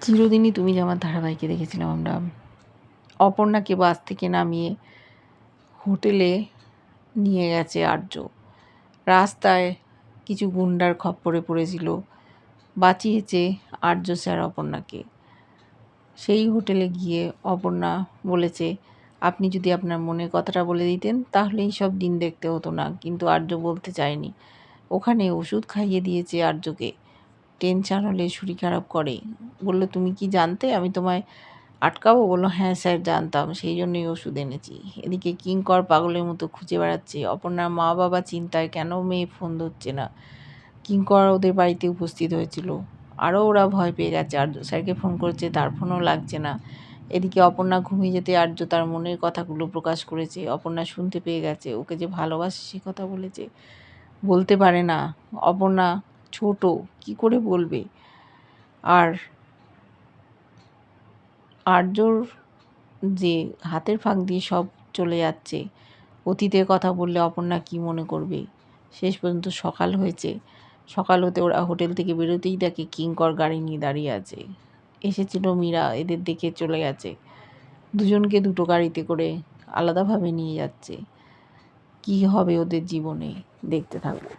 চিরদিনই তুমি যে আমার ধারাবাহিকে দেখেছিলাম আমরা। অপর্ণাকে বাস থেকে নামিয়ে হোটেলে নিয়ে গেছে আর্য। রাস্তায় কিছু গুন্ডার খপ্পরে পড়েছিল, বাঁচিয়েছে আর্য স্যার অপর্ণাকে। সেই হোটেলে গিয়ে অপর্ণা বলেছে, আপনি যদি আপনার মনের কথাটা বলে দিতেন তাহলে এইসব দিন দেখতে হতো না, কিন্তু আর্য বলতে চায়নি। ওখানে ওষুধ খাইয়ে দিয়েছে আর্যকে। টেনশান হলে শরীর খারাপ করে। বলল, তুমি কি জানতে আমি তোমায় আটকাবো? বললো, হ্যাঁ স্যার জানতাম, সেই জন্যই ওষুধ এনেছি। এদিকে কিঙ্কর পাগলের মতো খুঁজে বেড়াচ্ছে। অপর্ণার মা বাবা চিন্তায়, কেন মেয়ে ফোন ধরছে না। কিঙ্কর ওদের বাড়িতে উপস্থিত হয়েছিল। আরও ওরা ভয় পেয়ে গেছে। আর্য স্যারকে ফোন করেছে, তার ফোনও লাগছে না। এদিকে অপর্ণা ঘুমিয়ে যেতে আর্য তার মনের কথাগুলো প্রকাশ করেছে। অপর্ণা শুনতে পেয়ে গেছে, ওকে যে ভালোবাসে সে কথা বলেছে। বলতে পারে না, অপর্ণা ছোট, কি করে বলবে। আর আর্যর যে হাতের ফাঁক দিয়ে সব চলে যাচ্ছে, অতীতের কথা বললে অপর্ণা কি মনে করবে। শেষ পর্যন্ত সকাল হয়েছে। সকাল হতে ওরা হোটেল থেকে বেরোতেই দেখে কিঙ্কর গাড়ি নিয়ে দাঁড়িয়ে আছে। এসেছিল মীরা, এদের দেখে চলে গেছে। দুজনকে দুটো গাড়িতে করে আলাদাভাবে নিয়ে যাচ্ছে। কি হবে ওদের জীবনে, দেখতে থাকবো।